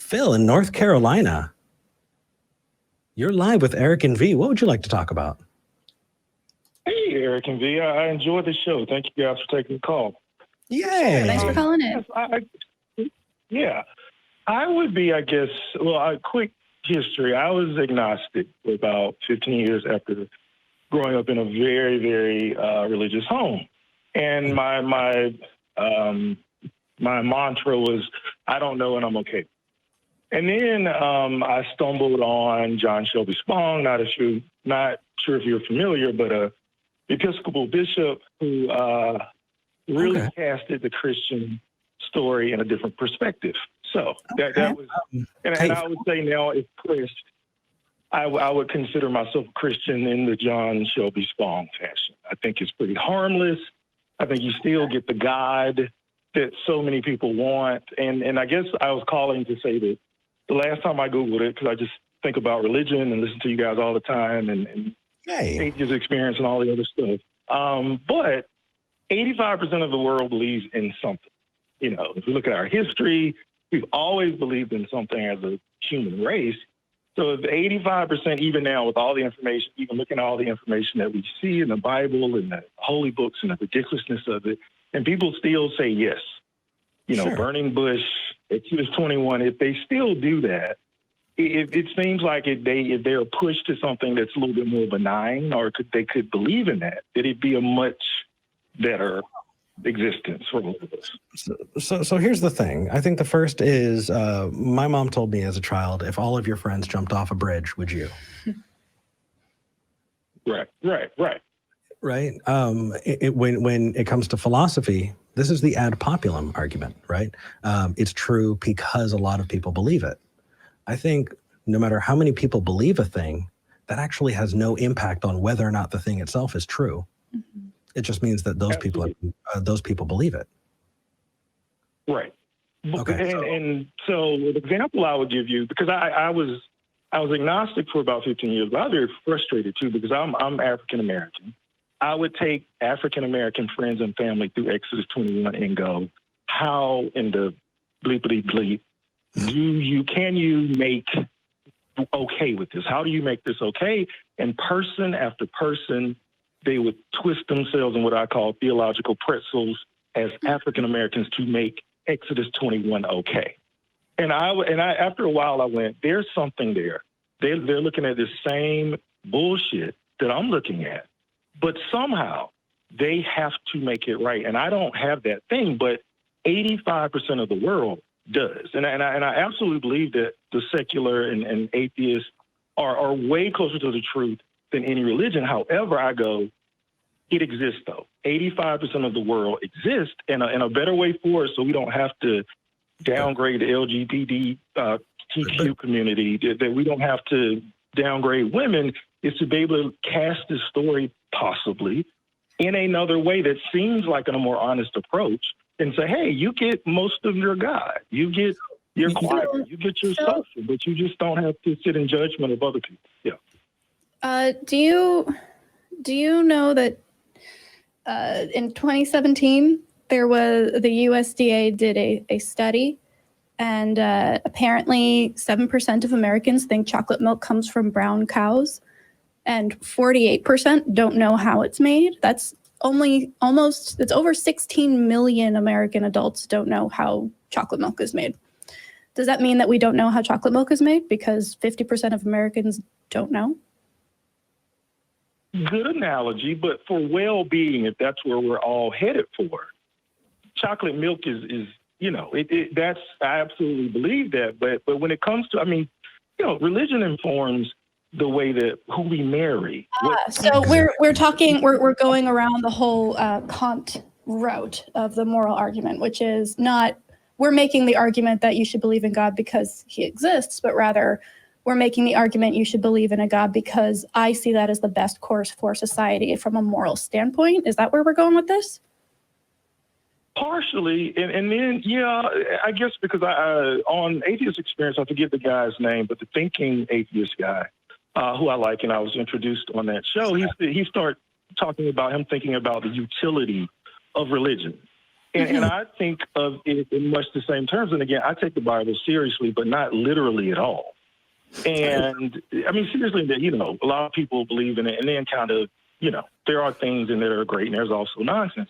Phil in North Carolina. You're live with Eric and V. What would you like to talk about? Hey, Eric and V. I enjoy the show. Thank you guys for taking the call. Yay. Thanks for calling in. Yes, I would be, I guess, a quick history. I was agnostic for about 15 years after growing up in a very, very religious home. And my mantra was, I don't know and I'm okay. And then I stumbled on John Shelby Spong, not sure if you're familiar, but a Episcopal bishop who really casted the Christian story in a different perspective. So that was, and I would say now, if pushed, I would consider myself a Christian in the John Shelby Spong fashion. I think it's pretty harmless. I think you still get the God that so many people want. And I guess I was calling to say that the last time I Googled it, because I just think about religion and listen to you guys all the time and atheist experience and all the other stuff. But 85% of the world believes in something. You know, if we look at our history, we've always believed in something as a human race. So if 85%, even now with all the information, even looking at all the information that we see in the Bible and the holy books and the ridiculousness of it, and people still say yes. You know, burning bush, Exodus 21, if they still do that, it seems like if they're pushed to something that's a little bit more benign, or they could believe in that, it'd be a much better existence for both of us. So here's the thing. I think the first is my mom told me as a child, if all of your friends jumped off a bridge, would you? Right. Right. When it comes to philosophy, this is the ad populum argument, right? It's true because a lot of people believe it. I think no matter how many people believe a thing, that actually has no impact on whether or not the thing itself is true. Mm-hmm. It just means that those people believe it. Right. Okay. And so the example I would give you, because I was agnostic for about 15 years, but I was very frustrated too, because I'm African American. I would take African American friends and family through Exodus 21 and go, how in the bleepity bleep can you make okay with this? How do you make this okay? And person after person, they would twist themselves in what I call theological pretzels as African Americans to make Exodus 21 okay. And I after a while I went, there's something there. They're looking at the same bullshit that I'm looking at, but somehow they have to make it right. And I don't have that thing, but 85% of the world does. And I absolutely believe that the secular and atheists are way closer to the truth than any religion. However, I go, it exists though. 85% of the world exists, and a better way for us so we don't have to downgrade the LGBTQ community, that we don't have to downgrade women, is to be able to cast this story possibly in another way that seems like a more honest approach, and say, hey, you get most of your God, you get your choir, you get your social, but you just don't have to sit in judgment of other people. Yeah. Do you know that in 2017 there was the USDA did a study, and apparently 7% of Americans think chocolate milk comes from brown cows, and 48% don't know how it's made. That's it's over 16 million American adults don't know how chocolate milk is made. Does that mean that we don't know how chocolate milk is made because 50% of Americans don't know? Good analogy, but for well-being, if that's where we're all headed for, chocolate milk is that's, I absolutely believe that. But when it comes to, religion informs the way that who we marry. So we're going around the whole Kant route of the moral argument, which is not, we're making the argument that you should believe in God because he exists, but rather we're making the argument you should believe in a God because I see that as the best course for society from a moral standpoint. Is that where we're going with this? Partially, and then, I guess because on Atheist Experience, I forget the guy's name, but the thinking atheist guy, who I like, and I was introduced on that show, he started talking about him thinking about the utility of religion. And I think of it in much the same terms. And again, I take the Bible seriously, but not literally at all. And I mean, seriously, that, a lot of people believe in it and then kind of, there are things in there that are great and there's also nonsense.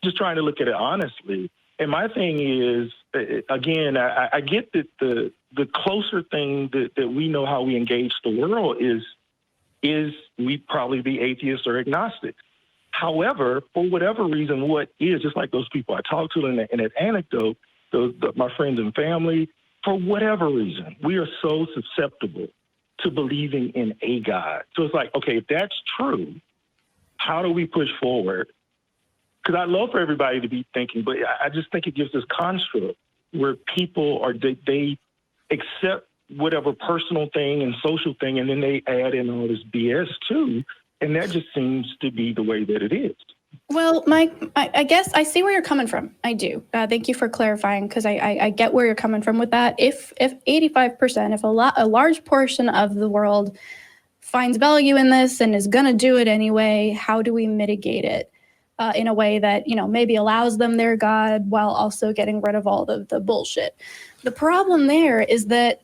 Just trying to look at it honestly. And my thing is, again, I get that the closer thing that we know how we engage the world is we probably be atheists or agnostics. However, for whatever reason, what is, just like those people I talked to in that anecdote, my friends and family, for whatever reason, we are so susceptible to believing in a God. So it's like, okay, if that's true, how do we push forward? Because I'd love for everybody to be thinking, but I just think it gives this construct where people they accept whatever personal thing and social thing, and then they add in all this BS too. And that just seems to be the way that it is. Well, Mike, I guess I see where you're coming from. I do. Thank you for clarifying, because I get where you're coming from with that. If 85%, if a large portion of the world finds value in this and is going to do it anyway, how do we mitigate it in a way that, maybe allows them their God while also getting rid of all the bullshit? The problem there is that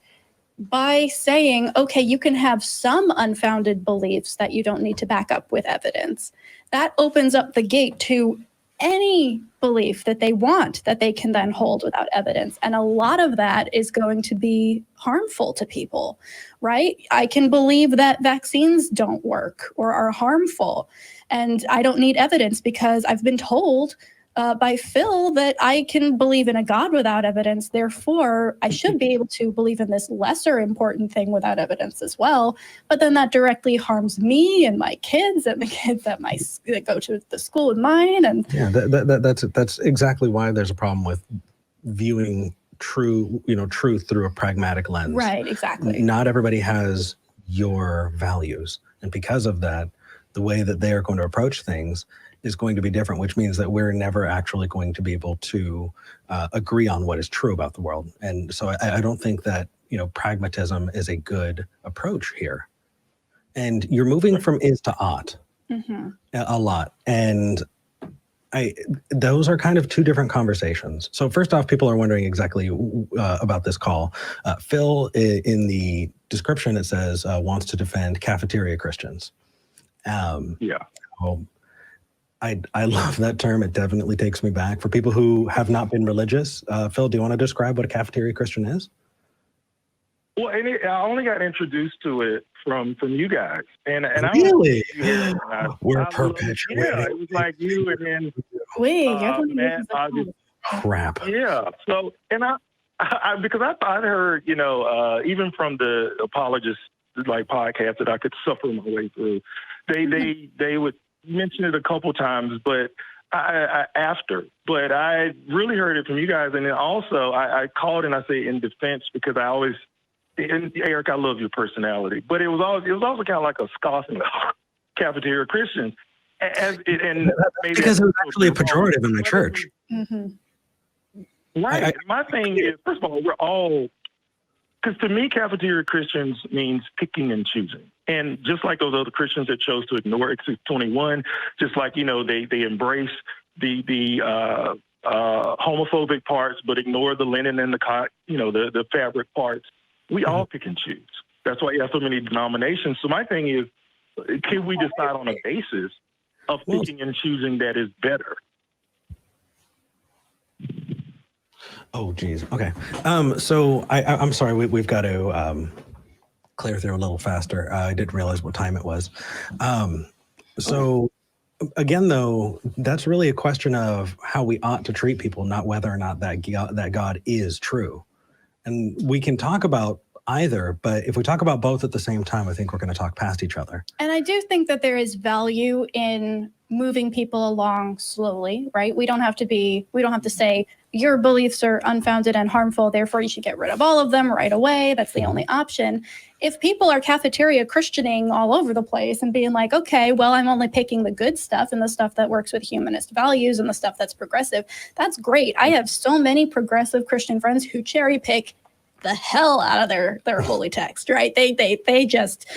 by saying, okay, you can have some unfounded beliefs that you don't need to back up with evidence, that opens up the gate to any belief that they want that they can then hold without evidence. And a lot of that is going to be harmful to people, right? I can believe that vaccines don't work or are harmful, and I don't need evidence because I've been told by Phil that I can believe in a God without evidence. Therefore, I should be able to believe in this lesser important thing without evidence as well. But then that directly harms me and my kids and the kids that go to the school with mine. And yeah, that's exactly why there's a problem with viewing truth through a pragmatic lens. Right, exactly. Not everybody has your values, and because of that, the way that they are going to approach things is going to be different, which means that we're never actually going to be able to agree on what is true about the world. And so I don't think that, pragmatism is a good approach here. And you're moving from is to ought a lot. And those are kind of two different conversations. So first off, people are wondering exactly about this call. Phil, in the description, it says, wants to defend cafeteria Christians. Yeah. Well, I love that term. It definitely takes me back. For people who have not been religious, Phil, do you want to describe what a cafeteria Christian is? Well, I only got introduced to it from you guys, and really, we're perpetuating. Yeah, it was like you, and then Matt. Crap. Yeah. So, and I because I'd heard, even from the apologist podcast that I could suffer my way through, they would mention it a couple times, but I really heard it from you guys. And then also I called and I say in defense, because and Eric, I love your personality, but it was also kind of like a scoffing cafeteria Christian. Because it was actually a pejorative in my church. Right. My thing is, first of all, we're all, because to me, cafeteria Christians means picking and choosing. And just like those other Christians that chose to ignore Exodus 21, just like, they embrace the homophobic parts, but ignore the linen and the fabric parts. We all pick and choose. That's why you have so many denominations. So my thing is, can we decide on a basis of picking and choosing that is better? Oh, geez. Okay. So I'm sorry. We've got to clear through a little faster. I didn't realize what time it was. So again, though, that's really a question of how we ought to treat people, not whether or not that God is true. And we can talk about either, but if we talk about both at the same time, I think we're going to talk past each other. And I do think that there is value in moving people along slowly, right? We don't have to say your beliefs are unfounded and harmful, therefore you should get rid of all of them right away. That's the only option. If people are cafeteria Christianing all over the place and being like, okay, well, I'm only picking the good stuff and the stuff that works with humanist values and the stuff that's progressive, that's great. I have so many progressive Christian friends who cherry pick the hell out of their holy text, right? They just,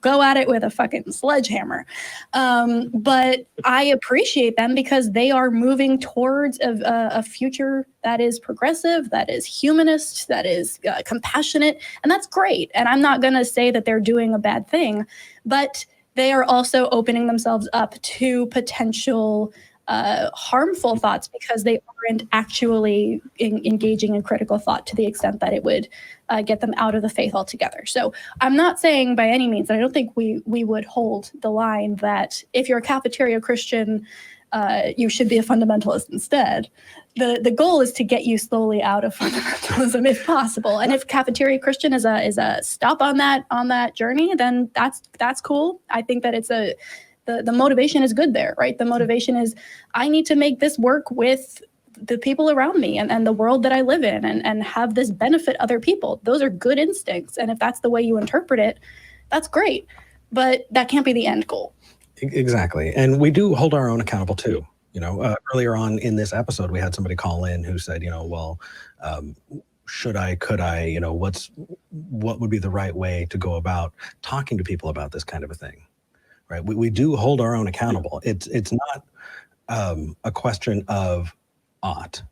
go at it with a fucking sledgehammer. But I appreciate them because they are moving towards a future that is progressive, that is humanist, that is compassionate, and that's great. And I'm not going to say that they're doing a bad thing, but they are also opening themselves up to potential harmful thoughts because they aren't actually engaging in critical thought to the extent that it would get them out of the faith altogether. So I'm not saying by any means, and I don't think we would hold the line that if you're a cafeteria Christian, you should be a fundamentalist instead. The goal is to get you slowly out of fundamentalism if possible. And if cafeteria Christian is a stop on that journey, then that's cool. I think that it's the motivation is good there, right? The motivation is I need to make this work with the people around me and the world that I live in and have this benefit other people. Those are good instincts. And if that's the way you interpret it, that's great. But that can't be the end goal. Exactly. And we do hold our own accountable too. Earlier on in this episode, we had somebody call in who said, should I, could I, what would be the right way to go about talking to people about this kind of a thing? Right. We do hold our own accountable. It's not a question of ought.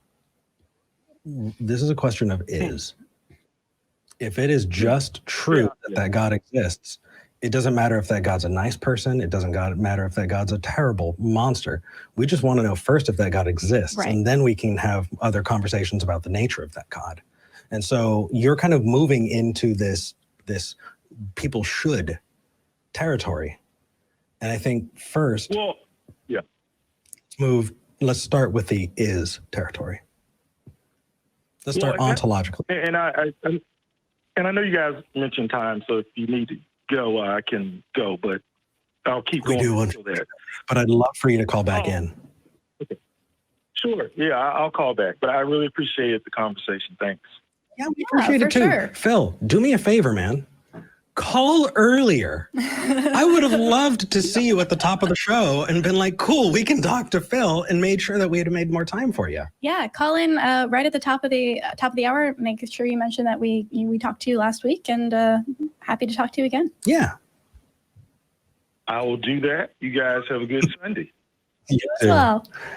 This is a question of is. If it is just true that God exists, it doesn't matter if that God's a nice person. It doesn't matter if that God's a terrible monster. We just want to know first if that God exists, right. And then we can have other conversations about the nature of that God. And so you're kind of moving into this people should territory. And I think first, let's start with the is territory. Let's start ontologically. And I know you guys mentioned time, so if you need to go, I can go, but I'll keep going until there. But I'd love for you to call back in. Okay. Sure. Yeah, I'll call back. But I really appreciate the conversation. Thanks. Yeah, we appreciate it too. Sure. Phil, do me a favor, man. Call earlier. I would have loved to see you at the top of the show and been like, cool, we can talk to Phil, and made sure that we had made more time for you. Yeah, call in right at the top of the hour. Make sure you mention that we talked to you last week, and happy to talk to you again. Yeah. I will do that. You guys have a good Sunday. You as well.